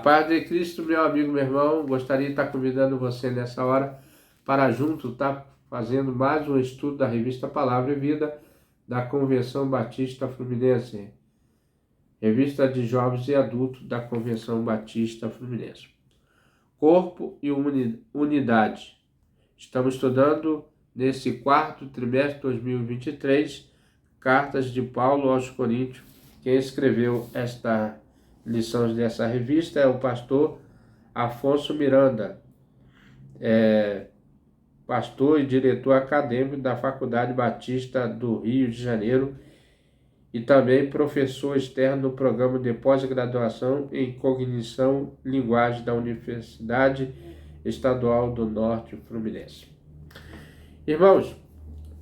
paz de Cristo, meu amigo, meu irmão, gostaria de estar convidando você nessa hora para junto estar fazendo mais um estudo da revista Palavra e Vida da Convenção Batista Fluminense, revista de jovens e adultos da Convenção Batista Fluminense. Corpo e unidade. Estamos estudando nesse quarto trimestre de 2023, cartas de Paulo aos Coríntios. Quem escreveu esta lição dessa revista é o pastor Afonso Miranda, pastor e diretor acadêmico da Faculdade Batista do Rio de Janeiro e também professor externo no programa de pós-graduação em Cognição e Linguagem da Universidade Estadual do Norte Fluminense. Irmãos,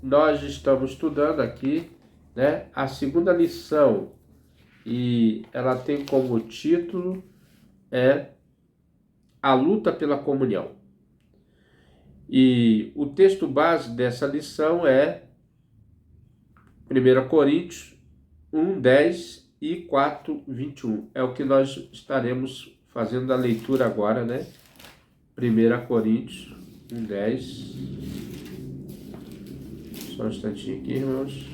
nós estamos estudando aqui, a segunda lição, e ela tem como título A Luta pela Comunhão. E o texto base dessa lição é 1 Coríntios 1, 10 e 4, 21. É o que nós estaremos fazendo a leitura agora, 1 Coríntios 1, 10. Só um instantinho aqui, irmãos.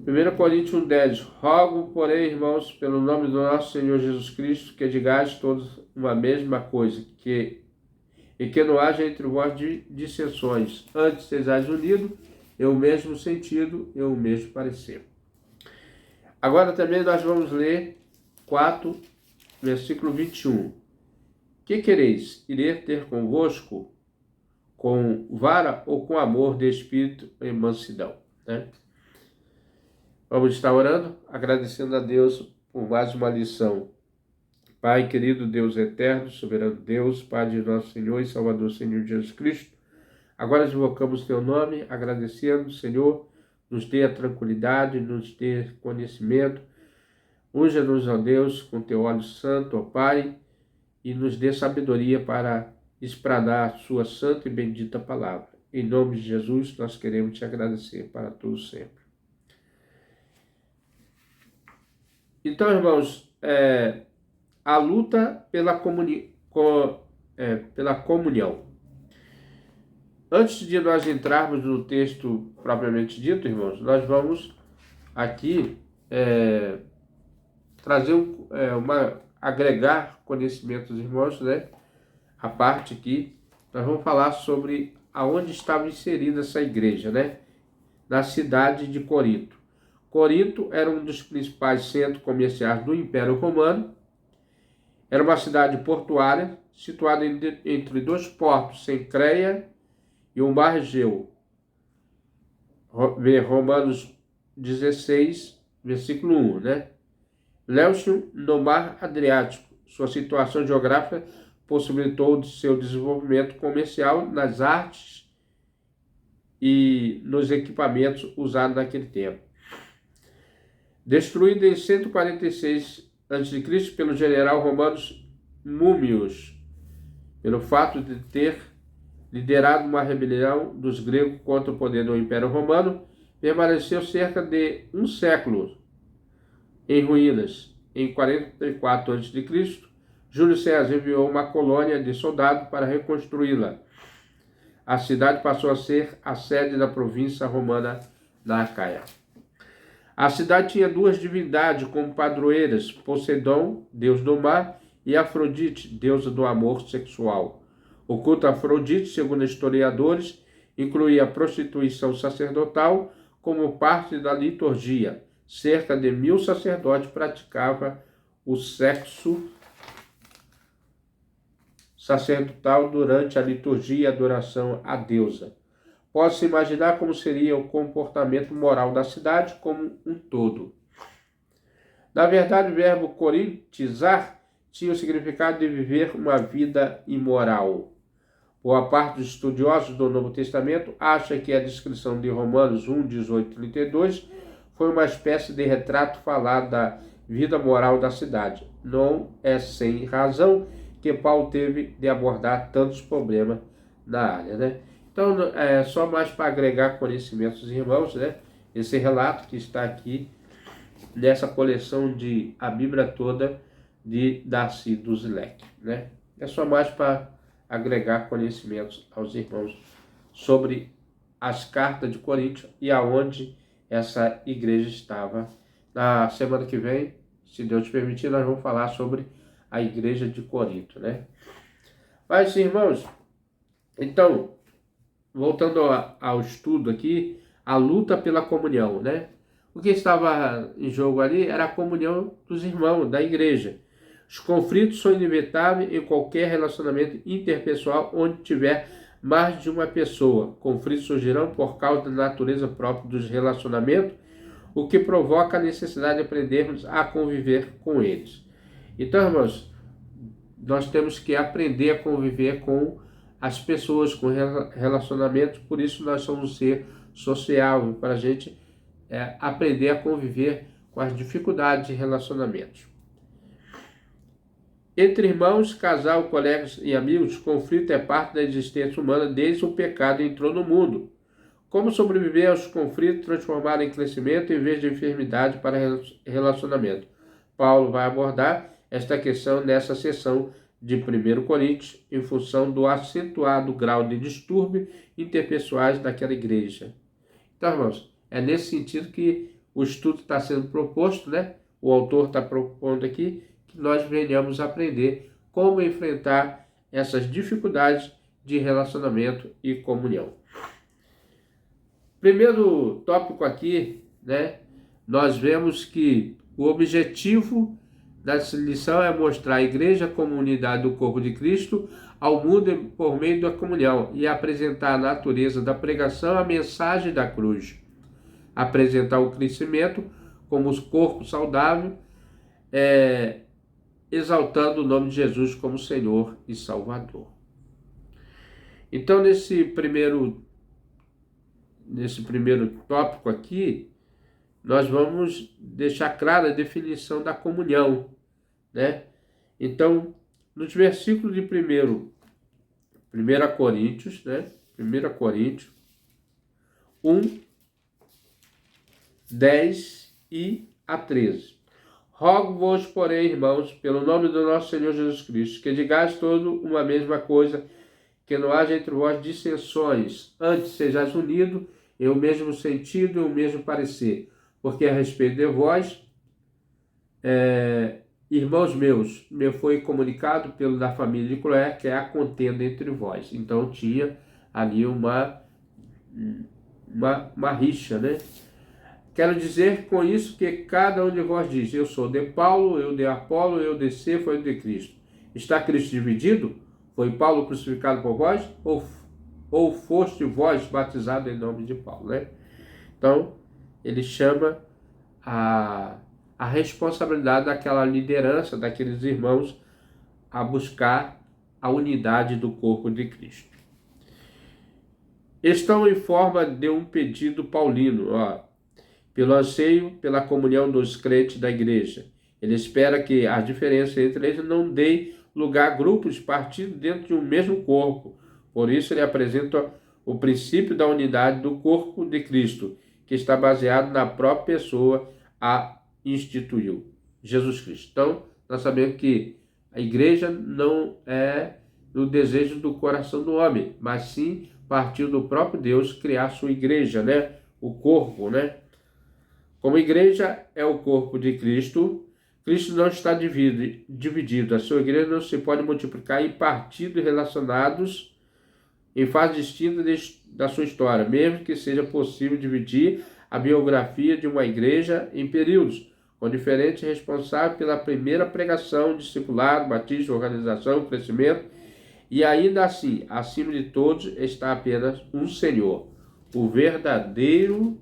1 Coríntios 1, 10. Rogo, porém, irmãos, pelo nome do nosso Senhor Jesus Cristo, que digais todos uma mesma coisa, e que não haja entre vós dissensões. Antes sejais unidos, em o mesmo sentido, em o mesmo parecer. Agora também nós vamos ler 4, versículo 21. Que quereis? Irei ter convosco com vara ou com amor de espírito e mansidão? Vamos estar orando, agradecendo a Deus por mais uma lição. Pai querido, Deus eterno, soberano Deus, Pai de nosso Senhor e Salvador, Senhor Jesus Cristo, agora invocamos teu nome, agradecendo, Senhor, nos dê a tranquilidade, nos dê conhecimento, unja-nos, ó Deus, com teu óleo santo, ó Pai, e nos dê sabedoria para explanar a sua santa e bendita palavra. Em nome de Jesus, nós queremos te agradecer para tudo sempre. Então, irmãos, a luta pela comunhão. Antes de nós entrarmos no texto propriamente dito, irmãos, nós vamos aqui trazer agregar conhecimentos, irmãos, a parte aqui, nós vamos falar sobre aonde estava inserida essa igreja, na cidade de Corinto. Corinto era um dos principais centros comerciais do Império Romano. Era uma cidade portuária, situada entre dois portos, Cencreia e o Mar Egeu. Romanos 16, versículo 1, Léucio, no Mar Adriático. Sua situação geográfica possibilitou seu desenvolvimento comercial nas artes e nos equipamentos usados naquele tempo. Destruída em 146 a.C. pelo general romano Múmios, pelo fato de ter liderado uma rebelião dos gregos contra o poder do Império Romano, permaneceu cerca de um século em ruínas. Em 44 a.C., Júlio César enviou uma colônia de soldados para reconstruí-la. A cidade passou a ser a sede da província romana da Acaia. A cidade tinha duas divindades como padroeiras, Poseidon, deus do mar, e Afrodite, deusa do amor sexual. O culto a Afrodite, segundo historiadores, incluía a prostituição sacerdotal como parte da liturgia. Cerca de 1000 sacerdotes praticavam o sexo sacerdotal durante a liturgia e adoração à deusa. Pode-se imaginar como seria o comportamento moral da cidade como um todo. Na verdade, o verbo corintizar tinha o significado de viver uma vida imoral. Boa parte dos estudiosos do Novo Testamento acha que a descrição de Romanos 1, 18 e 32 foi uma espécie de retrato falado da vida moral da cidade. Não é sem razão que Paulo teve de abordar tantos problemas na área, Então, só mais para agregar conhecimentos, irmãos, esse relato que está aqui nessa coleção de a Bíblia toda de Darcy Duzilek, né? É só mais para agregar conhecimentos aos irmãos sobre as cartas de Corinto e aonde essa igreja estava. Na semana que vem, se Deus permitir, nós vamos falar sobre a igreja de Corinto, né? Mas, irmãos, então, voltando ao estudo aqui, a luta pela comunhão, né? O que estava em jogo ali era a comunhão dos irmãos, da igreja. Os conflitos são inevitáveis em qualquer relacionamento interpessoal onde tiver mais de uma pessoa. Conflitos surgirão por causa da natureza própria dos relacionamentos, o que provoca a necessidade de aprendermos a conviver com eles. Então, irmãos, nós temos que aprender a conviver com as pessoas, com relacionamentos, por isso nós somos um ser social, para a gente aprender a conviver com as dificuldades de relacionamentos. Entre irmãos, casal, colegas e amigos, conflito é parte da existência humana desde o pecado entrou no mundo. Como sobreviver aos conflitos, transformar em crescimento em vez de enfermidade para relacionamento? Paulo vai abordar esta questão nessa sessão de 1 Coríntios, em função do acentuado grau de distúrbio interpessoais daquela igreja. Então, irmãos, é nesse sentido que o estudo está sendo proposto, né? O autor está propondo aqui que nós venhamos aprender como enfrentar essas dificuldades de relacionamento e comunhão. Primeiro tópico aqui, né? Nós vemos que o objetivo dessa lição é mostrar a igreja como unidade do corpo de Cristo ao mundo por meio da comunhão e apresentar a natureza da pregação, a mensagem da cruz. Apresentar o crescimento como o corpo saudável, exaltando o nome de Jesus como Senhor e Salvador. Então, nesse primeiro tópico aqui, nós vamos deixar clara a definição da comunhão, né? Então, nos versículos de 1 Coríntios, né? 1 Coríntios 1, 10 e a 13. Rogo-vos, porém, irmãos, pelo nome do nosso Senhor Jesus Cristo, que digais todos uma mesma coisa, que não haja entre vós dissensões, antes sejais unidos em o mesmo sentido e o mesmo parecer. Porque a respeito de vós, irmãos meus, me foi comunicado pelo da família de Cloé que é a contenda entre vós. Então tinha ali uma rixa, né? Quero dizer com isso que cada um de vós diz: eu sou de Paulo, eu de Apolo, eu de Cefo, eu de Cristo. Está Cristo dividido? Foi Paulo crucificado por vós? Ou foste vós batizados em nome de Paulo, né? Então, ele chama a responsabilidade daquela liderança, daqueles irmãos, a buscar a unidade do corpo de Cristo. Estão em forma de um pedido paulino, pelo anseio, pela comunhão dos crentes da igreja. Ele espera que a diferença entre eles não dê lugar a grupos partidos dentro de um mesmo corpo. Por isso ele apresenta o princípio da unidade do corpo de Cristo, que está baseado na própria pessoa a instituiu, Jesus Cristo. Então, nós sabemos que a igreja não é no desejo do coração do homem, mas sim partiu do próprio Deus criar sua igreja, né? O corpo, né? Como igreja é o corpo de Cristo, Cristo não está dividido. A sua igreja não se pode multiplicar em partidos relacionados em fases distintas da sua história, mesmo que seja possível dividir a biografia de uma igreja em períodos, com diferentes responsáveis pela primeira pregação, discipulado, batismo, organização, crescimento, e ainda assim, acima de todos, está apenas um Senhor, o verdadeiro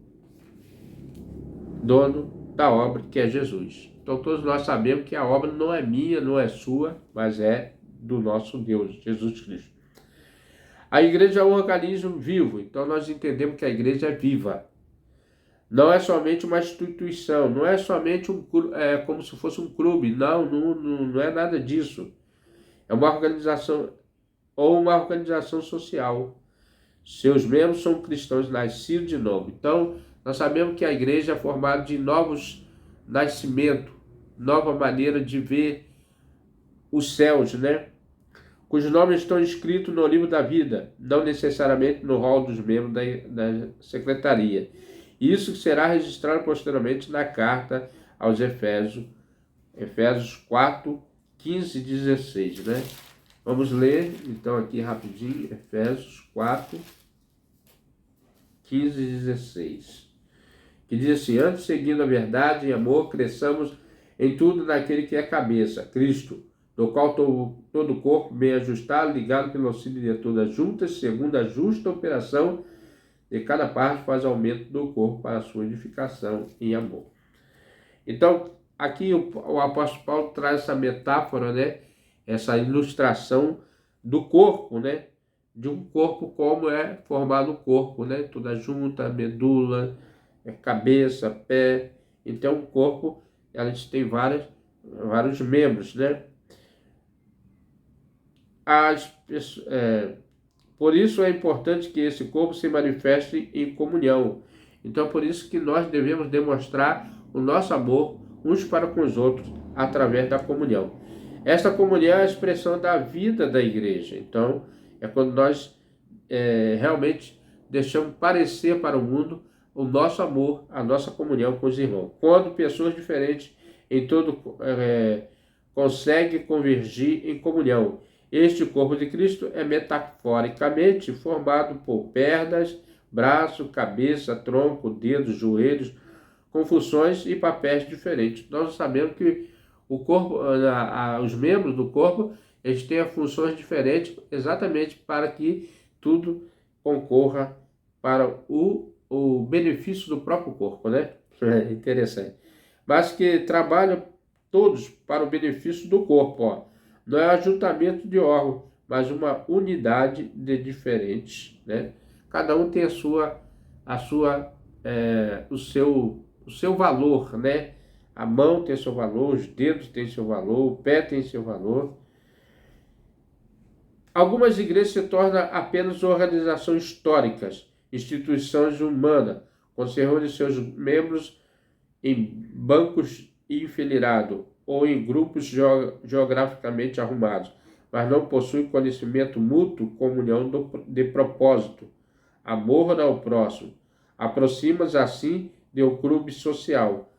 dono da obra, que é Jesus. Então todos nós sabemos que a obra não é minha, não é sua, mas é do nosso Deus, Jesus Cristo. A igreja é um organismo vivo, então nós entendemos que a igreja é viva. Não é somente uma instituição, não é somente como se fosse um clube, não é nada disso. É uma organização ou uma organização social. Seus membros são cristãos nascidos de novo. Então, nós sabemos que a igreja é formada de novos nascimentos, nova maneira de ver os céus, né? Cujos nomes estão escritos no livro da vida, não necessariamente no rol dos membros da secretaria. Isso será registrado posteriormente na carta aos Efésios, Efésios 4, 15 e 16, né? Vamos ler, então, aqui rapidinho, Efésios 4, 15 e 16. Que diz assim: antes, seguindo a verdade e amor, cresçamos em tudo naquele que é cabeça, Cristo, no qual todo o corpo, bem ajustado, ligado pelo auxílio de todas juntas, segundo a justa operação de cada parte, faz aumento do corpo para a sua edificação em amor. Então, aqui o apóstolo Paulo traz essa metáfora, né? Essa ilustração do corpo, né? De um corpo, como é formado o corpo, né? Toda junta, medula, cabeça, pé. Então, o corpo, a gente tem vários membros, né? Por isso é importante que esse corpo se manifeste em comunhão. Então, por isso que nós devemos demonstrar o nosso amor uns para com os outros através da comunhão. Esta comunhão é a expressão da vida da igreja. Então, é quando nós realmente deixamos parecer para o mundo o nosso amor, a nossa comunhão com os irmãos. Quando pessoas diferentes em todo conseguem convergir em comunhão. Este corpo de Cristo é metaforicamente formado por pernas, braço, cabeça, tronco, dedos, joelhos, com funções e papéis diferentes. Nós sabemos que o corpo, os membros do corpo, eles têm funções diferentes exatamente para que tudo concorra para o benefício do próprio corpo, né? É interessante. Mas que trabalham todos para o benefício do corpo, ó. Não é ajuntamento de órgãos, mas uma unidade de diferentes, né? Cada um tem o seu valor, né? A mão tem seu valor, os dedos têm seu valor, o pé tem seu valor. Algumas igrejas se tornam apenas organizações históricas, instituições humanas, conservando seus membros em bancos enfileirados ou em grupos geograficamente arrumados, mas não possuem conhecimento mútuo, comunhão de propósito, amor ao próximo. Aproxima-se assim de um clube social.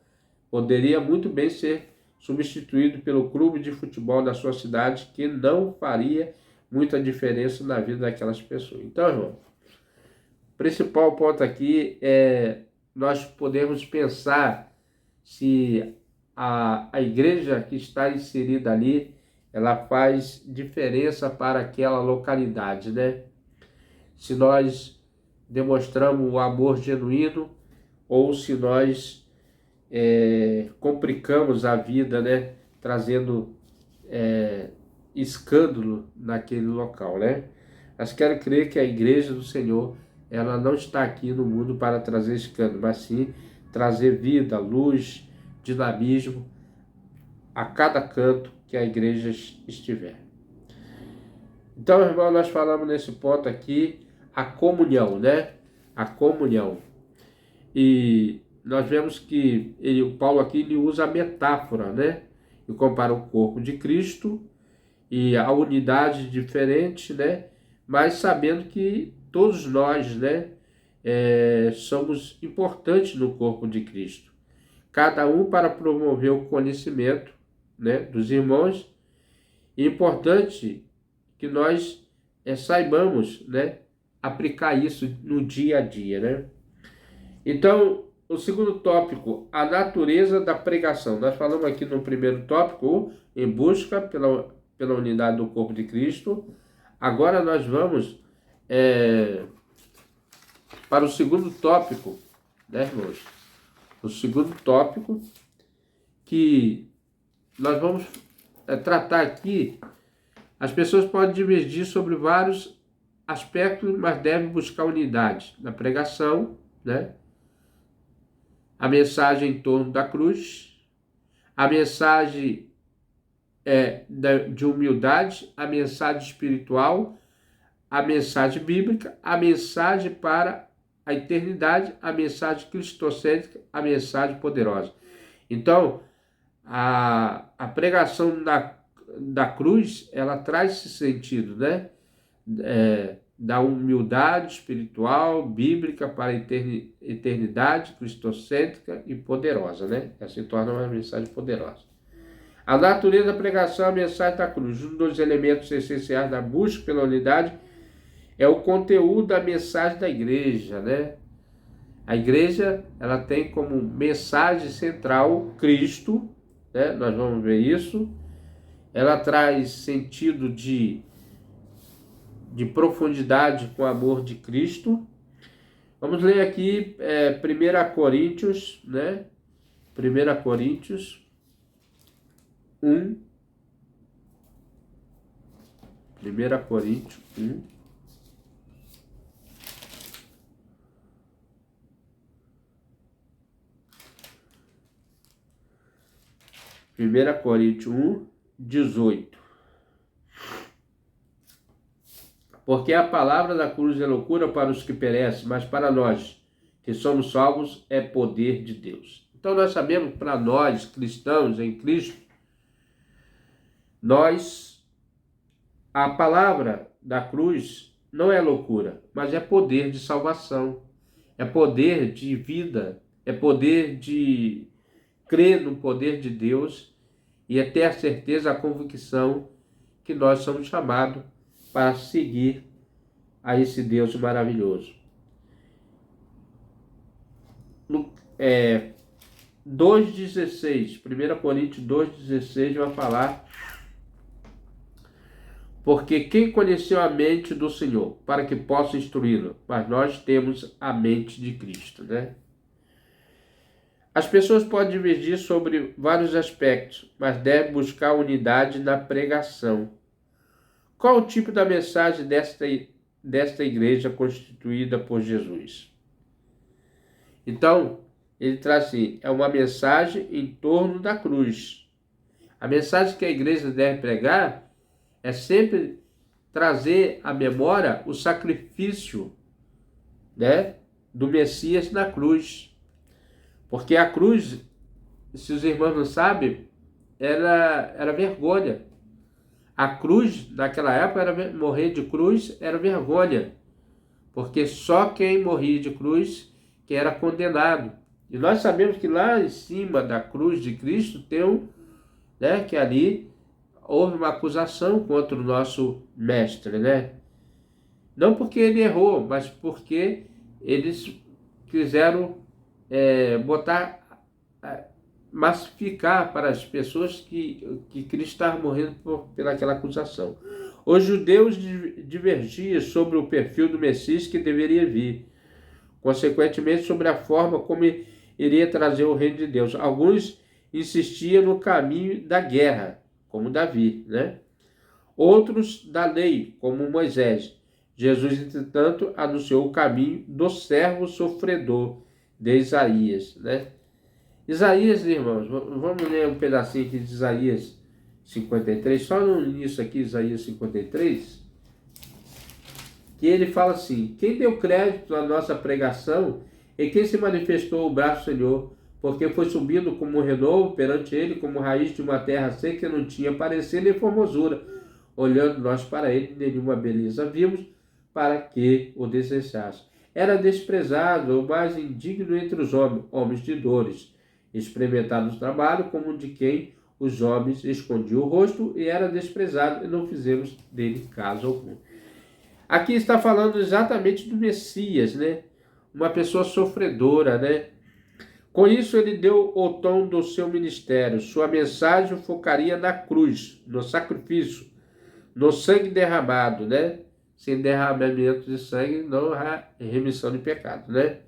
Poderia muito bem ser substituído pelo clube de futebol da sua cidade, que não faria muita diferença na vida daquelas pessoas. Então, irmão, o principal ponto aqui é nós podemos pensar se a igreja que está inserida ali, ela faz diferença para aquela localidade, né? Se nós demonstramos o amor genuíno ou se nós complicamos a vida, né? Trazendo escândalo naquele local, né? Mas quero crer que a igreja do Senhor, ela não está aqui no mundo para trazer escândalo, mas sim trazer vida, luz, dinamismo a cada canto que a igreja estiver. Então, irmão, nós falamos nesse ponto aqui, a comunhão, né? A comunhão. E nós vemos que o Paulo aqui ele usa a metáfora, né? E compara o corpo de Cristo e a unidade diferente, né? Mas sabendo que todos nós, né? Somos importantes no corpo de Cristo. Cada um para promover o conhecimento, né, dos irmãos. E é importante que nós saibamos, né, aplicar isso no dia a dia, né? Então, o segundo tópico, a natureza da pregação. Nós falamos aqui no primeiro tópico, em busca pela unidade do corpo de Cristo. Agora nós vamos para o segundo tópico, né, irmãos? O segundo tópico que nós vamos tratar aqui, as pessoas podem divergir sobre vários aspectos, mas devem buscar unidade na pregação, né? A mensagem em torno da cruz, a mensagem de humildade, a mensagem espiritual, a mensagem bíblica, a mensagem para a eternidade, a mensagem cristocêntrica, a mensagem poderosa. Então, a pregação da cruz, ela traz esse sentido, né? Da humildade espiritual, bíblica para a eternidade, cristocêntrica e poderosa, né? Essa se torna uma mensagem poderosa. A natureza da pregação é a mensagem da cruz. Um dos elementos essenciais da busca pela unidade é o conteúdo da mensagem da igreja, né? A igreja, ela tem como mensagem central Cristo, né? Nós vamos ver isso. Ela traz sentido de profundidade com o amor de Cristo. Vamos ler aqui 1 Coríntios, né? 1 Coríntios 1. 1 Coríntios 1. Primeira Coríntios 1, 18. Porque a palavra da cruz é loucura para os que perecem, mas para nós, que somos salvos, é poder de Deus. Então nós sabemos que para nós, cristãos em Cristo, a palavra da cruz não é loucura, mas é poder de salvação, é poder de vida, é poder de crer no poder de Deus e é ter a certeza, a convicção que nós somos chamados para seguir a esse Deus maravilhoso. 2,16, 1 Coríntios 2,16 vai falar: porque quem conheceu a mente do Senhor, para que possa instruí-lo? Mas nós temos a mente de Cristo, né? As pessoas podem divergir sobre vários aspectos, mas devem buscar unidade na pregação. Qual o tipo da mensagem desta igreja constituída por Jesus? Então, ele traz assim, é uma mensagem em torno da cruz. A mensagem que a igreja deve pregar é sempre trazer à memória o sacrifício, né, do Messias na cruz. Porque a cruz, se os irmãos não sabem, era vergonha. A cruz, naquela época, morrer de cruz era vergonha. Porque só quem morria de cruz que era condenado. E nós sabemos que lá em cima da cruz de Cristo tem que ali houve uma acusação contra o nosso mestre, né? Não porque ele errou, mas porque eles quiseram massificar para as pessoas que Cristo estava morrendo pelaquela acusação. Os judeus divergiam sobre o perfil do Messias que deveria vir, consequentemente sobre a forma como iria trazer o reino de Deus. Alguns insistiam no caminho da guerra, como Davi, né? Outros da lei, como Moisés. Jesus, entretanto, anunciou o caminho do servo sofredor de Isaías, né? Isaías, irmãos, vamos ler um pedacinho aqui de Isaías 53, só no início aqui, Isaías 53, que ele fala assim: quem deu crédito à nossa pregação e quem se manifestou o braço do Senhor, porque foi subindo como um renovo perante ele, como raiz de uma terra seca que não tinha parecer nem formosura. Olhando nós para ele, nenhuma beleza vimos, para que o desejasse. Era desprezado, o mais indigno entre os homens de dores, experimentado no trabalho, como de quem os homens escondiam o rosto, e era desprezado, e não fizemos dele caso algum. Aqui está falando exatamente do Messias, né? Uma pessoa sofredora, né? Com isso ele deu o tom do seu ministério. Sua mensagem focaria na cruz, no sacrifício, no sangue derramado, né? Sem derramamento de sangue não há remissão de pecado, né?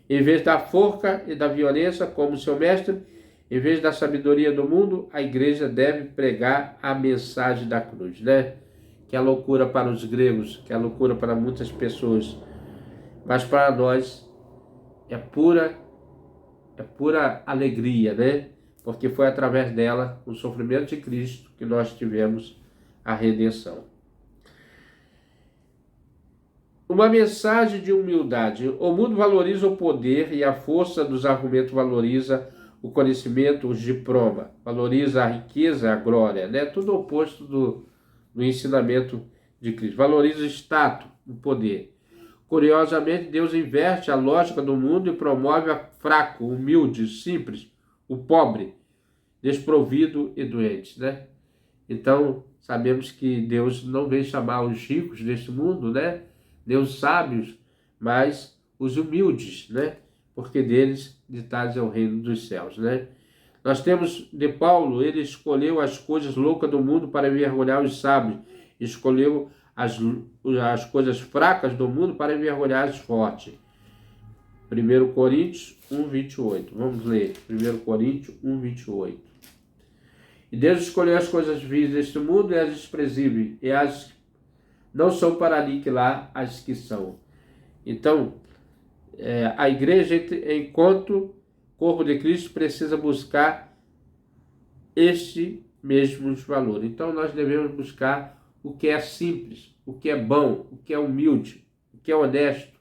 Em vez da forca e da violência, como seu mestre, em vez da sabedoria do mundo, a igreja deve pregar a mensagem da cruz, né? Que é loucura para os gregos, que é loucura para muitas pessoas, mas para nós é pura alegria, né? Porque foi através dela, o sofrimento de Cristo, que nós tivemos a redenção. Uma mensagem de humildade. O mundo valoriza o poder e a força dos argumentos valoriza o conhecimento, o diploma, valoriza a riqueza, a glória, né? Tudo oposto do ensinamento de Cristo. Valoriza o status, o poder. Curiosamente, Deus inverte a lógica do mundo e promove o fraco, o humilde, o simples, o pobre, desprovido e doente, né? Então, sabemos que Deus não vem chamar os ricos deste mundo, né? Deus sábios, mas os humildes, né? Porque deles ditados é o reino dos céus, né? Nós temos de Paulo, ele escolheu as coisas loucas do mundo para envergonhar os sábios, escolheu as coisas fracas do mundo para envergonhar os fortes. 1 Coríntios 1, 28. Vamos ler. 1 Coríntios 1, 28. E Deus escolheu as coisas vis deste mundo e as desprezíveis, e as não são para aniquilar as que são. Então, a igreja, enquanto corpo de Cristo, precisa buscar este mesmos valor. Então, nós devemos buscar o que é simples, o que é bom, o que é humilde, o que é honesto,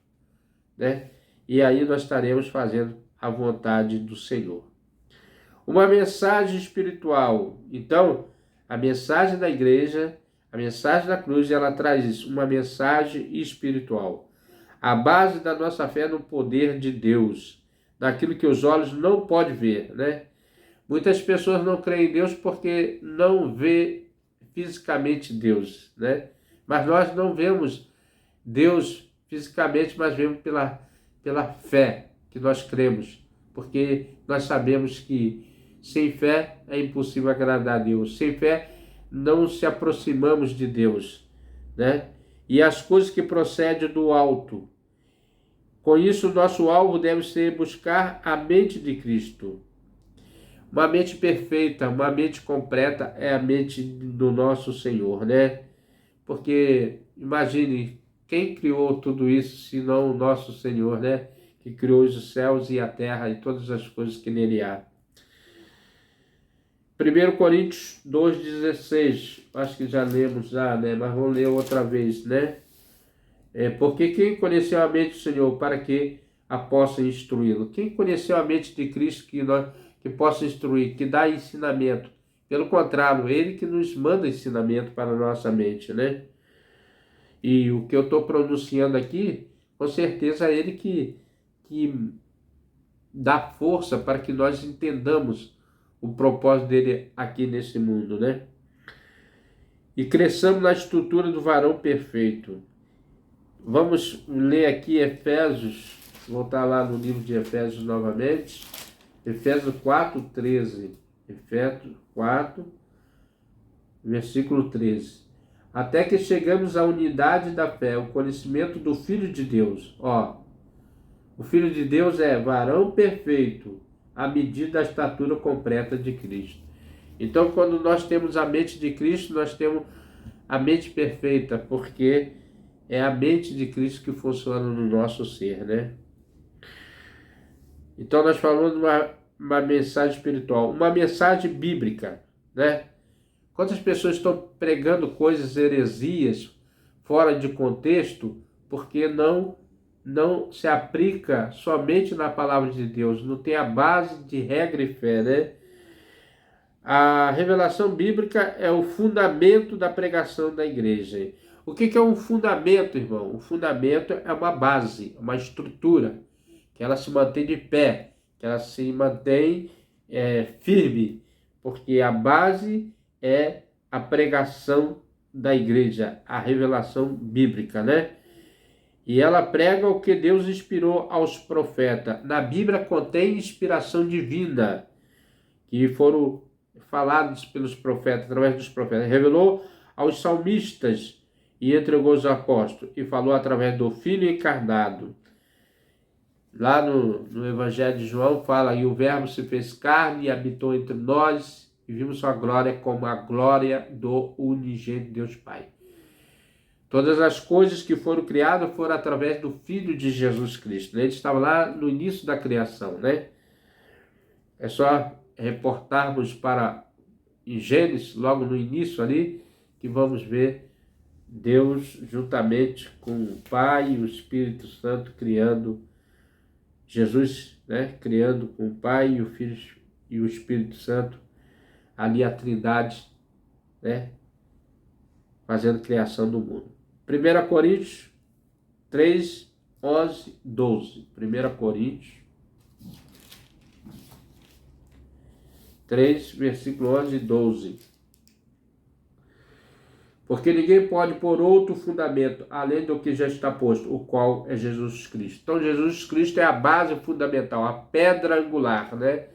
né? E aí nós estaremos fazendo a vontade do Senhor. Uma mensagem espiritual. Então, a mensagem da igreja, a mensagem da cruz, ela traz isso, uma mensagem espiritual. A base da nossa fé é no poder de Deus, naquilo que os olhos não podem ver, né? Muitas pessoas não creem em Deus porque não vê fisicamente Deus, né? Mas nós não vemos Deus fisicamente, mas vemos pela fé que nós cremos, porque nós sabemos que sem fé é impossível agradar a Deus. Sem fé não se aproximamos de Deus, né? E as coisas que procedem do alto. Com isso, nosso alvo deve ser buscar a mente de Cristo. Uma mente perfeita, uma mente completa é a mente do nosso Senhor, né? Porque imagine, quem criou tudo isso, se não o nosso Senhor, né? Que criou os céus e a terra e todas as coisas que nele há. 1 Coríntios 2,16, acho que já lemos já, né? Mas vou ler outra vez, né? Porque quem conheceu a mente do Senhor para que a possa instruí-lo? Quem conheceu a mente de Cristo que possa instruir, que dá ensinamento? Pelo contrário, ele que nos manda ensinamento para a nossa mente, né? E o que eu estou pronunciando aqui, com certeza é ele que dá força para que nós entendamos o propósito dele aqui nesse mundo, né? E cresçamos na estrutura do varão perfeito. Vamos ler aqui Efésios, voltar lá no livro de Efésios novamente, Efésios 4:13. Efésios 4, versículo 13. Até que chegamos à unidade da fé, o conhecimento do Filho de Deus. O Filho de Deus é varão perfeito, à medida da estatura completa de Cristo. Então, quando nós temos a mente de Cristo, nós temos a mente perfeita, porque é a mente de Cristo que funciona no nosso ser, né? Então, nós falamos de uma mensagem espiritual, uma mensagem bíblica, né? Quantas pessoas estão pregando coisas, heresias, fora de contexto, porque não se aplica somente na palavra de Deus, não tem a base de regra e fé, né? A revelação bíblica é o fundamento da pregação da igreja. O que é um fundamento, irmão? O fundamento é uma base, uma estrutura, que ela se mantém de pé, que ela se mantém firme, porque a base é a pregação da igreja, a revelação bíblica, né? E ela prega o que Deus inspirou aos profetas. Na Bíblia contém inspiração divina, que foram falados pelos profetas, através dos profetas. Revelou aos salmistas e entregou aos apóstolos, e falou através do Filho encarnado. Lá no Evangelho de João fala, e o Verbo se fez carne e habitou entre nós, e vimos sua glória como a glória do unigênito Deus Pai. Todas as coisas que foram criadas foram através do Filho de Jesus Cristo. Ele estava lá no início da criação, né? É só reportarmos para Gênesis, logo no início ali, que vamos ver Deus juntamente com o Pai e o Espírito Santo criando Jesus, né? Criando com o Pai e o Filho e o Espírito Santo, ali a Trindade, né, fazendo criação do mundo. 1 Coríntios 3, 11, 12. 1 Coríntios 3, versículo 11 e 12. Porque ninguém pode pôr outro fundamento, além do que já está posto, o qual é Jesus Cristo. Então, Jesus Cristo é a base fundamental, a pedra angular, né?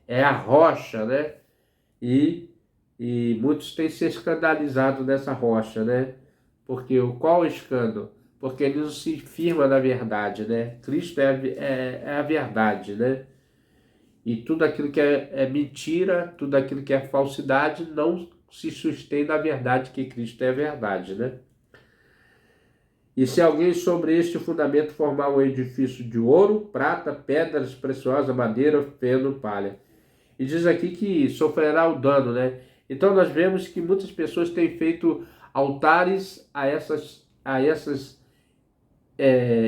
É a rocha, né? E muitos têm se escandalizado nessa rocha, né? Porque qual o escândalo? Porque ele não se firma na verdade, né? Cristo é a verdade, né? E tudo aquilo que é mentira, tudo aquilo que é falsidade, não se sustém na verdade, que Cristo é a verdade, né? E se alguém sobre este fundamento formar um edifício de ouro, prata, pedras preciosas, madeira, feno, palha. E diz aqui que sofrerá o dano, né? Então nós vemos que muitas pessoas têm feito altares a essas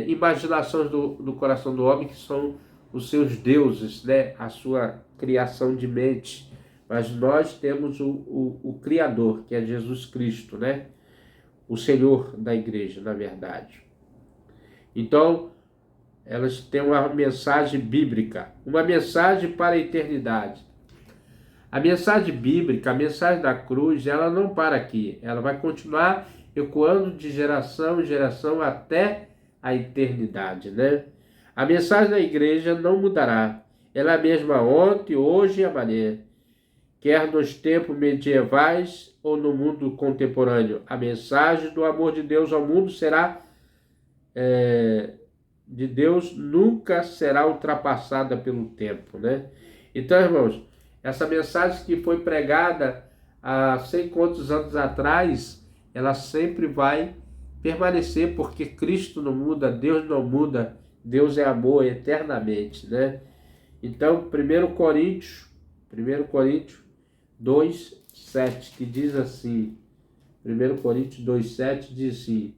imaginações do coração do homem, que são os seus deuses, né? A sua criação de mente. Mas nós temos o Criador, que é Jesus Cristo, né? O Senhor da igreja, na verdade. Então, elas têm uma mensagem bíblica, uma mensagem para a eternidade. A mensagem bíblica, a mensagem da cruz, ela não para aqui. Ela vai continuar ecoando de geração em geração até a eternidade, né? A mensagem da igreja não mudará. Ela é a mesma ontem, hoje e amanhã. Quer nos tempos medievais ou no mundo contemporâneo. A mensagem do amor de Deus ao mundo de Deus nunca será ultrapassada pelo tempo, né? Então, irmãos, essa mensagem que foi pregada há sei quantos anos atrás, ela sempre vai permanecer, porque Cristo não muda, Deus não muda, Deus é amor eternamente, né? Então, 1 Coríntios 2, 7, que diz assim, 1 Coríntios 2, 7 diz assim: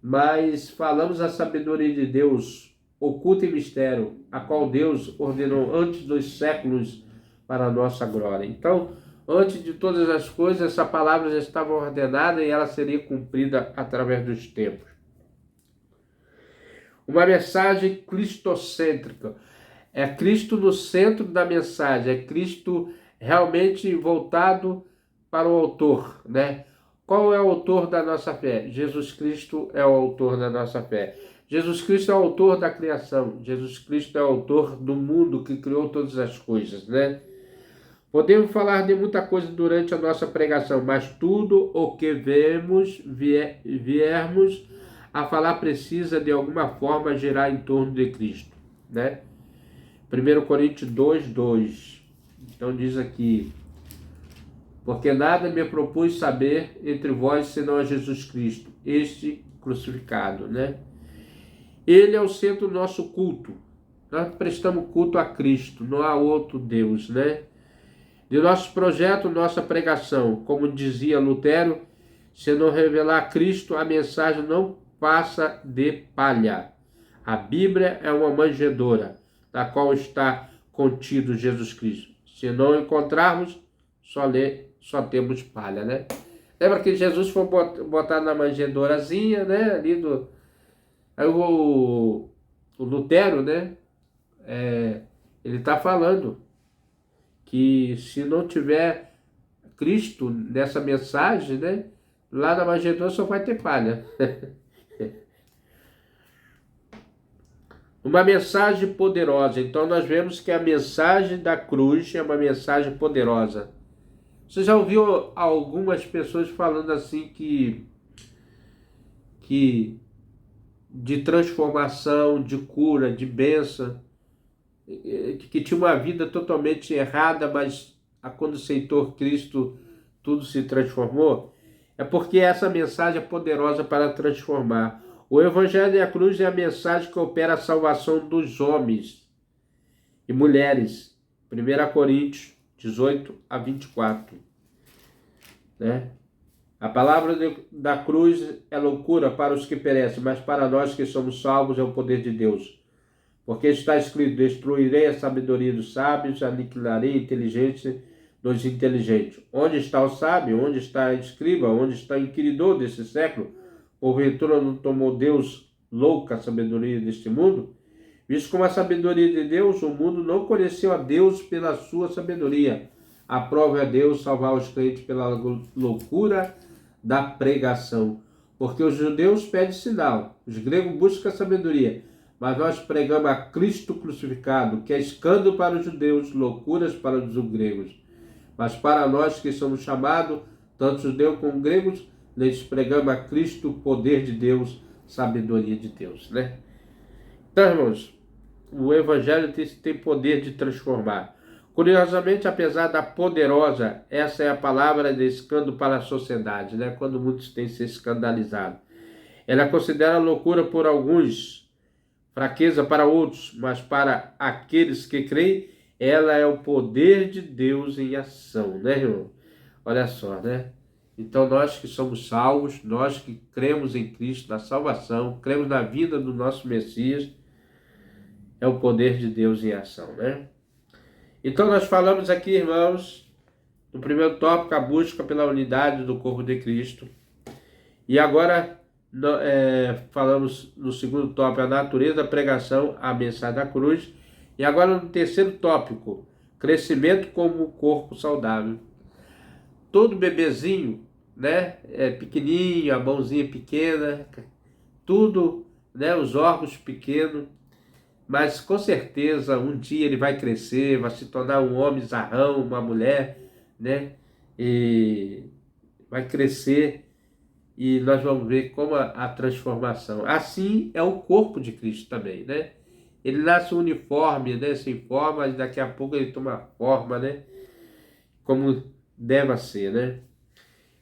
mas falamos a sabedoria de Deus, oculta em mistério, a qual Deus ordenou antes dos séculos para a nossa glória. Então, antes de todas as coisas, essa palavra já estava ordenada e ela seria cumprida através dos tempos. Uma mensagem cristocêntrica. É Cristo no centro da mensagem, é Cristo realmente voltado para o autor, né? Qual é o autor da nossa fé? Jesus Cristo é o autor da nossa fé. Jesus Cristo é o autor da criação. Jesus Cristo é o autor do mundo que criou todas as coisas, né? Podemos falar de muita coisa durante a nossa pregação, mas tudo o que viermos a falar precisa de alguma forma girar em torno de Cristo, né? 1 Coríntios 2, 2. Então diz aqui: porque nada me propus saber entre vós senão a Jesus Cristo, este crucificado, né? Ele é o centro do nosso culto. Nós prestamos culto a Cristo, não há outro Deus, né? De nosso projeto, nossa pregação, como dizia Lutero, se não revelar Cristo, a mensagem não passa de palha. A Bíblia é uma manjedoura, na qual está contido Jesus Cristo. Se não encontrarmos, só temos palha, né? Lembra que Jesus foi botar na manjedourazinha, né? Ali aí o Lutero, né? Ele está falando que se não tiver Cristo nessa mensagem, né? Lá na manjedoura só vai ter palha. Uma mensagem poderosa. Então nós vemos que a mensagem da cruz é uma mensagem poderosa. Você já ouviu algumas pessoas falando assim que de transformação, de cura, de bênção, que tinha uma vida totalmente errada, mas quando aceitou Cristo, tudo se transformou? É porque essa mensagem é poderosa para transformar. O Evangelho e a cruz é a mensagem que opera a salvação dos homens e mulheres. 1 Coríntios 18 a 24. Né? A palavra da cruz é loucura para os que perecem, mas para nós que somos salvos é o poder de Deus. Porque está escrito: destruirei a sabedoria dos sábios, aniquilarei a inteligência dos inteligentes. Onde está o sábio? Onde está o escriba? Onde está o inquiridor desse século? Porventura não tomou Deus louca a sabedoria deste mundo? Visto como a sabedoria de Deus, o mundo não conheceu a Deus pela sua sabedoria. Aprove a Deus salvar os crentes pela loucura da pregação. Porque os judeus pedem sinal, os gregos buscam sabedoria, mas nós pregamos a Cristo crucificado, que é escândalo para os judeus, loucuras para os gregos. Mas para nós que somos chamados, tanto judeus como gregos, lhes pregamos a Cristo, poder de Deus, sabedoria de Deus, né? Então, irmãos, o Evangelho tem poder de transformar. Curiosamente, apesar da poderosa, essa é a palavra de escândalo para a sociedade, né? Quando muitos têm se escandalizado. Ela é considerada loucura por alguns, fraqueza para outros, mas para aqueles que creem, ela é o poder de Deus em ação, né, irmão? Olha só, né? Então, nós que somos salvos, nós que cremos em Cristo, na salvação, cremos na vida do nosso Messias, é o poder de Deus em ação, né? Então, nós falamos aqui, irmãos, no primeiro tópico, a busca pela unidade do corpo de Cristo. E agora, falamos no segundo tópico, a natureza da pregação, a mensagem da cruz. E agora, no terceiro tópico, crescimento como corpo saudável. Todo bebezinho, né, é pequenininho, a mãozinha pequena, tudo, né, os órgãos pequenos, mas com certeza um dia ele vai crescer, vai se tornar um homem zarrão, uma mulher, né, e vai crescer e nós vamos ver como a transformação. Assim é o corpo de Cristo também, né? Ele nasce uniforme, né, sem forma, mas daqui a pouco ele toma forma, né, como deve ser, né?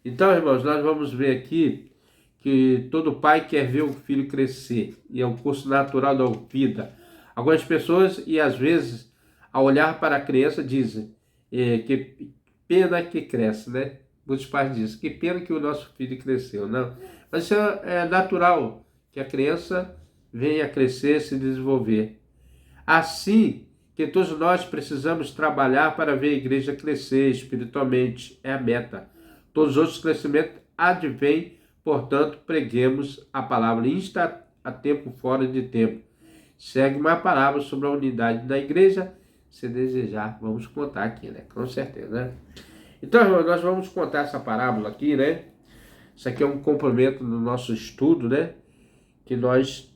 Então, irmãos, nós vamos ver aqui que todo pai quer ver o filho crescer, e é um curso natural da vida. Algumas pessoas, e às vezes, ao olhar para a criança, dizem que pena que cresce, né? Muitos pais dizem, que pena que o nosso filho cresceu, não. Mas isso é natural, que a criança venha a crescer, se desenvolver. Assim que todos nós precisamos trabalhar para ver a igreja crescer espiritualmente, é a meta. Todos os outros crescimentos advêm, portanto, preguemos a palavra insta a tempo, fora de tempo. Segue uma parábola sobre a unidade da igreja. Se desejar, vamos contar aqui, né? Com certeza, né? Então, irmão, nós vamos contar essa parábola aqui, né? Isso aqui é um complemento do nosso estudo, né? Que nós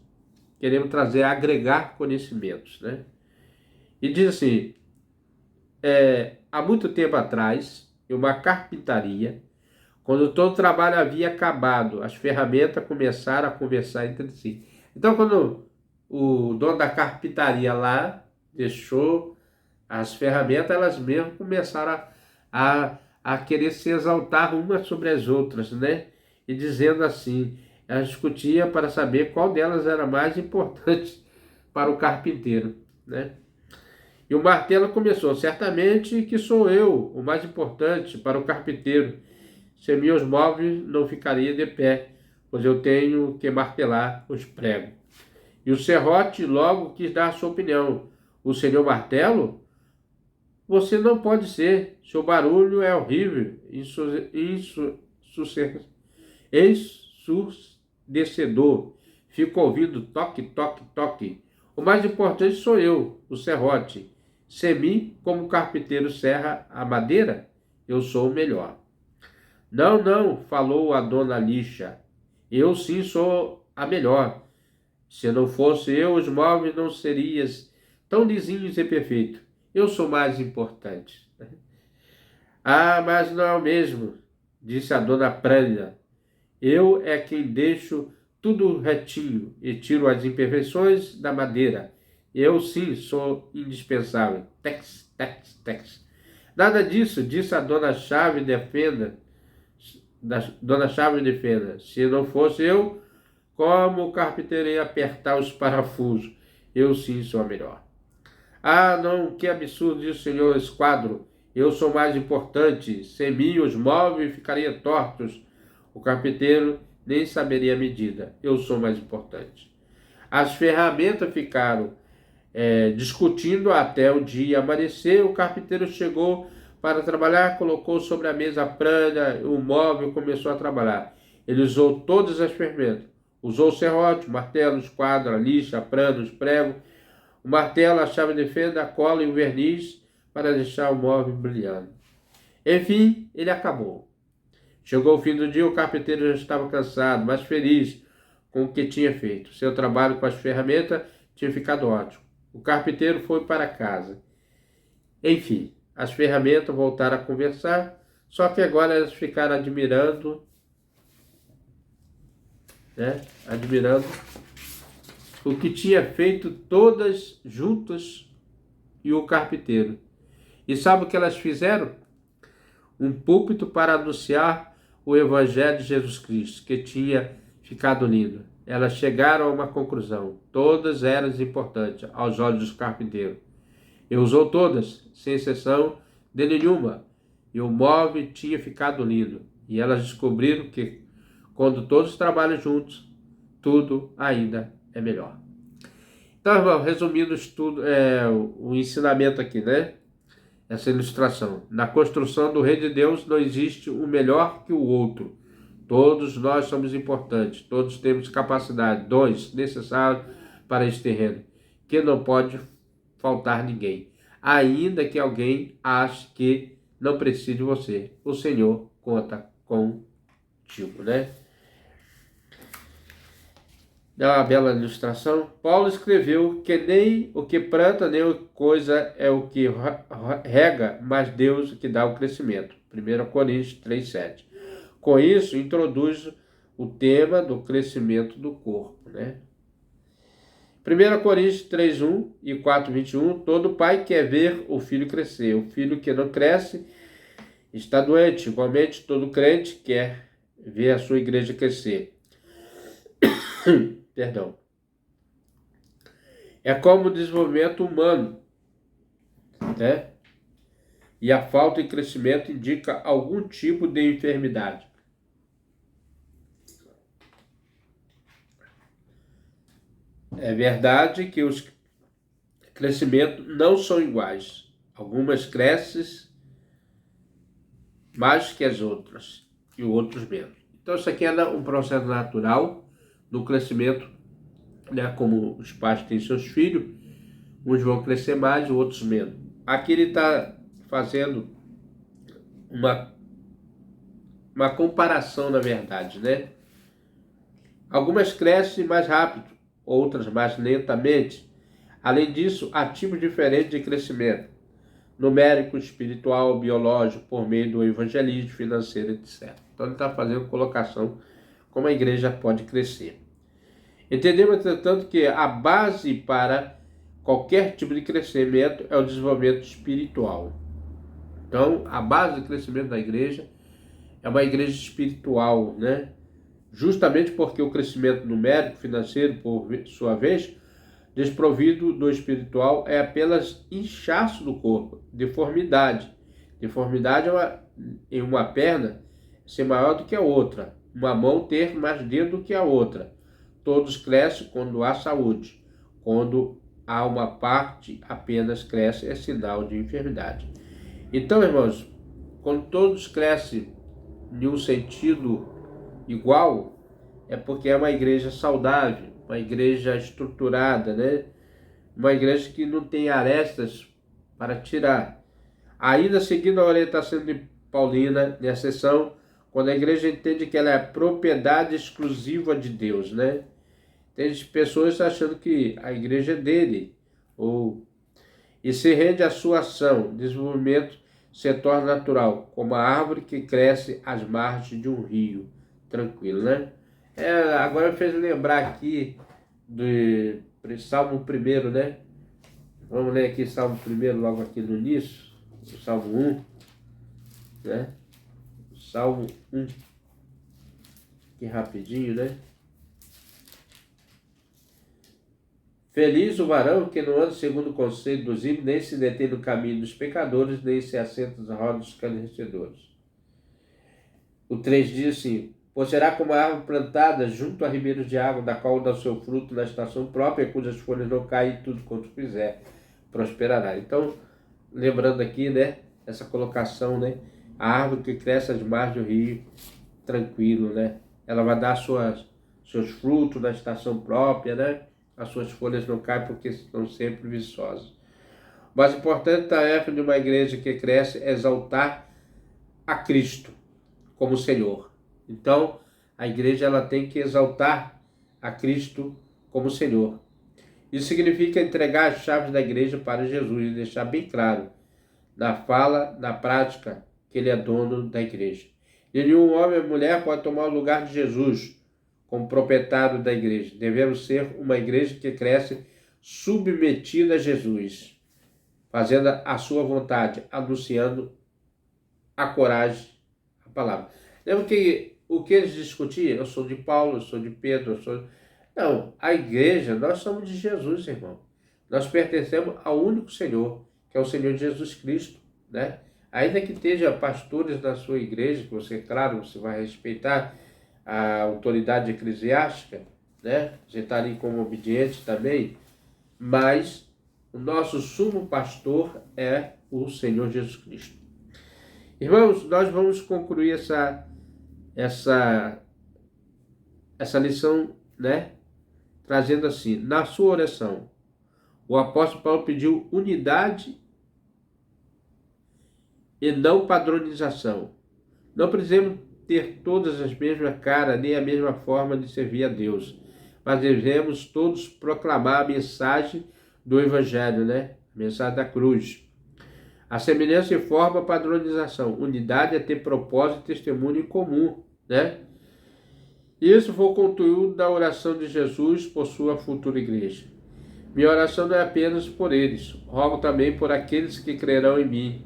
queremos trazer, agregar conhecimentos, né? E diz assim, há muito tempo atrás, em uma carpintaria, quando todo o trabalho havia acabado, as ferramentas começaram a conversar entre si. Então, quando o dono da carpintaria lá deixou as ferramentas, elas mesmas começaram a querer se exaltar umas sobre as outras, né? E dizendo assim, ela discutia para saber qual delas era mais importante para o carpinteiro, né? E o martelo começou, certamente que sou eu o mais importante para o carpinteiro. Sem meus móveis não ficaria de pé, pois eu tenho que martelar os pregos. E o serrote logo quis dar sua opinião. O senhor martelo? Você não pode ser. Seu barulho é horrível, ensurdecedor. Fico ouvindo toque, toque, toque. O mais importante sou eu, o serrote. Sem mim, como carpinteiro serra a madeira, eu sou o melhor. Não, não, falou a dona Lixa. Eu sim sou a melhor. Se não fosse eu, os móveis não seriam tão lisinhos e perfeitos. Eu sou mais importante. Ah, mas não é o mesmo, disse a dona Prânia. Eu é quem deixo tudo retinho e tiro as imperfeições da madeira. Eu sim sou indispensável. Tex, tex, tex. Nada disso, disse a dona Chave defenda. Dona Chave defenda. Se não fosse eu, como o carpinteiro ia apertar os parafusos? Eu sim sou a melhor. Ah, não, que absurdo, disse o senhor Esquadro. Eu sou mais importante. Sem mim os móveis ficariam tortos. O carpinteiro nem saberia a medida. Eu sou mais importante. As ferramentas ficaram discutindo até o dia amanhecer. O carpinteiro chegou para trabalhar, colocou sobre a mesa a pranha, o móvel, começou a trabalhar. Ele usou todas as ferramentas. Usou o serrote, o martelo, a esquadra, a lixa, a pranha, os pregos, o martelo, a chave de fenda, a cola e o verniz para deixar o móvel brilhando. Enfim, ele acabou. Chegou o fim do dia, o carpinteiro já estava cansado, mas feliz com o que tinha feito. Seu trabalho com as ferramentas tinha ficado ótimo. O carpinteiro foi para casa. Enfim, as ferramentas voltaram a conversar, só que agora elas ficaram admirando o que tinha feito todas juntas e o carpinteiro. E sabe o que elas fizeram? Um púlpito para anunciar o Evangelho de Jesus Cristo, que tinha ficado lindo. Elas chegaram a uma conclusão. Todas eram importantes aos olhos do carpinteiro. E usou todas, sem exceção de nenhuma. E o móvel tinha ficado lindo. E elas descobriram que, quando todos trabalham juntos, tudo ainda é melhor. Então, irmão, resumindo tudo, o ensinamento aqui, né? Essa ilustração. Na construção do reino de Deus não existe um melhor que o outro. Todos nós somos importantes. Todos temos capacidade, dons necessários para este terreno, que não pode faltar ninguém. Ainda que alguém ache que não precise de você, o Senhor conta contigo, né? É uma bela ilustração. Paulo escreveu que nem o que planta, nem coisa é o que rega, mas Deus o que dá o crescimento. 1 Coríntios 3,7. Com isso, introduz o tema do crescimento do corpo, né? 1 Coríntios 3,1 e 4,21. Todo pai quer ver o filho crescer. O filho que não cresce está doente. Igualmente, todo crente quer ver a sua igreja crescer. Perdão. É como o desenvolvimento humano, né? E a falta de crescimento indica algum tipo de enfermidade. É verdade que os crescimentos não são iguais. Algumas crescem mais que as outras e outros menos. Então isso aqui é um processo natural do crescimento, né? Como os pais têm seus filhos, uns vão crescer mais, outros menos. Aqui ele está fazendo uma comparação, na verdade, né? Algumas crescem mais rápido, outras mais lentamente. Além disso, há tipos diferentes de crescimento: numérico, espiritual, biológico, por meio do evangelismo, financeiro, etc. Então ele está fazendo colocação como a igreja pode crescer. Entendemos, entretanto, que a base para qualquer tipo de crescimento é o desenvolvimento espiritual. Então, a base do crescimento da igreja é uma igreja espiritual, né? Justamente porque o crescimento numérico, financeiro, por sua vez, desprovido do espiritual, é apenas inchaço do corpo, deformidade. Deformidade em uma perna ser maior do que a outra, uma mão ter mais dedo do que a outra. Todos crescem quando há saúde. Quando há uma parte apenas cresce, é sinal de enfermidade. Então, irmãos, quando todos crescem em um sentido igual, é porque é uma igreja saudável, uma igreja estruturada, né? Uma igreja que não tem arestas para tirar. Ainda seguindo a orientação de Paulina, nessa sessão, quando a igreja entende que ela é propriedade exclusiva de Deus, né? Tem pessoas achando que a igreja é dele, e se rende à sua ação. Desenvolvimento se torna natural, como a árvore que cresce às margens de um rio, tranquilo, né? Agora fez lembrar aqui do Salmo 1, né? Vamos ler aqui Salmo 1, logo aqui no início, o Salmo 1, né? Salmo 1, aqui rapidinho, né? Feliz o varão que não anda segundo o conselho dos ímpios, nem se detém no caminho dos pecadores, nem se assenta nas rodas dos escarnecedores. O 3 diz assim: Pois será como a árvore plantada junto a ribeiros de água, da qual dá o seu fruto na estação própria, cujas folhas não caem, e tudo quanto fizer prosperará. Então, lembrando aqui, né, essa colocação, né, a árvore que cresce às margens do rio, tranquilo, né, ela vai dar seus frutos na estação própria, né, as suas folhas não caem porque estão sempre viçosas. Mas a importante tarefa de uma igreja que cresce é exaltar a Cristo como Senhor. Então, a igreja ela tem que exaltar a Cristo como Senhor. Isso significa entregar as chaves da igreja para Jesus e deixar bem claro, na fala, na prática, que ele é dono da igreja. Nenhum homem ou mulher pode tomar o lugar de Jesus como proprietário da igreja. Devemos ser uma igreja que cresce submetida a Jesus, fazendo a sua vontade, anunciando a coragem, a palavra. Lembra que o que eles discutiam? Eu sou de Paulo, eu sou de Pedro, eu sou... Não, a igreja, nós somos de Jesus, irmão. Nós pertencemos ao único Senhor, que é o Senhor Jesus Cristo, né? Ainda que esteja pastores da sua igreja, que você, claro, você vai respeitar a autoridade eclesiástica, né? Você está ali como obediente também, mas o nosso sumo pastor é o Senhor Jesus Cristo. Irmãos, nós vamos concluir essa lição, né? Trazendo assim, na sua oração, o apóstolo Paulo pediu unidade e não padronização. Não precisamos ter todas as mesmas caras, nem a mesma forma de servir a Deus, mas devemos todos proclamar a mensagem do Evangelho, né? A mensagem da cruz. A semelhança e forma, padronização. Unidade é ter propósito e testemunho em comum, né? Isso foi o conteúdo da oração de Jesus por sua futura igreja. Minha oração não é apenas por eles, rogo também por aqueles que crerão em mim,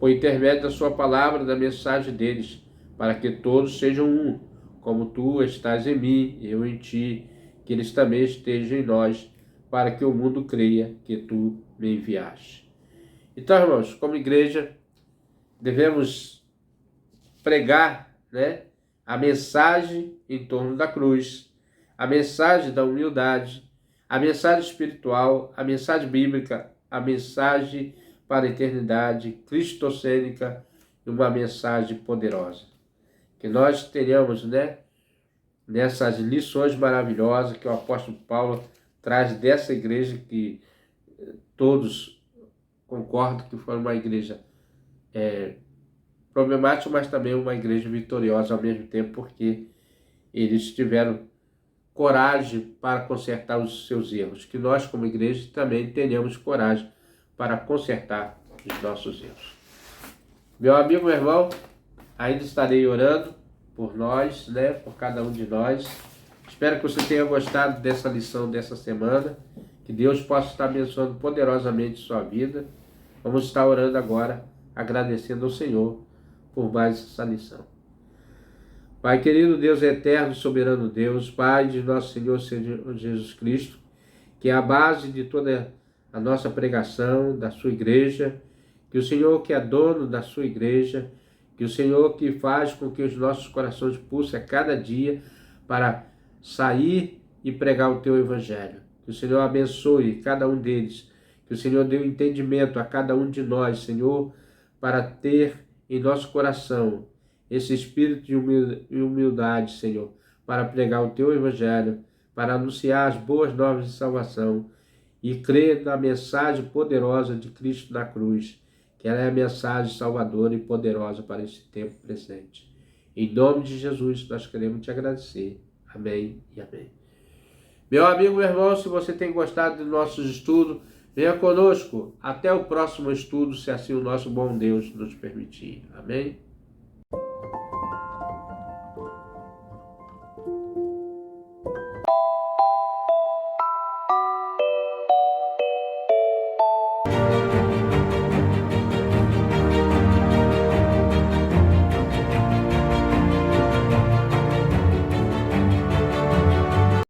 por intermédio da sua palavra, da mensagem deles, para que todos sejam um, como tu estás em mim, eu em ti, que eles também estejam em nós, para que o mundo creia que tu me enviaste. Então, irmãos, como igreja, devemos pregar, né, a mensagem em torno da cruz, a mensagem da humildade, a mensagem espiritual, a mensagem bíblica, a mensagem para a eternidade cristocênica e uma mensagem poderosa. Que nós tenhamos, né, nessas lições maravilhosas que o apóstolo Paulo traz dessa igreja que todos concordam que foi uma igreja problemática, mas também uma igreja vitoriosa ao mesmo tempo, porque eles tiveram coragem para consertar os seus erros. Que nós, como igreja, também tenhamos coragem para consertar os nossos erros. Meu amigo, meu irmão, ainda estarei orando por nós, né, por cada um de nós. Espero que você tenha gostado dessa lição dessa semana. Que Deus possa estar abençoando poderosamente sua vida. Vamos estar orando agora, agradecendo ao Senhor por mais essa lição. Pai querido, Deus eterno, soberano Deus, Pai de nosso Senhor Jesus Cristo, que é a base de toda a nossa pregação, da sua igreja, que o Senhor que é dono da sua igreja, que o Senhor que faz com que os nossos corações pulsem a cada dia para sair e pregar o teu evangelho. Que o Senhor abençoe cada um deles, que o Senhor dê um entendimento a cada um de nós, Senhor, para ter em nosso coração esse espírito de humildade, Senhor, para pregar o teu evangelho, para anunciar as boas novas de salvação e crer na mensagem poderosa de Cristo na cruz, que ela é a mensagem salvadora e poderosa para esse tempo presente. Em nome de Jesus, nós queremos te agradecer. Amém e amém. Meu amigo, meu irmão, se você tem gostado dos nossos estudos, venha conosco. Até o próximo estudo, se assim o nosso bom Deus nos permitir. Amém?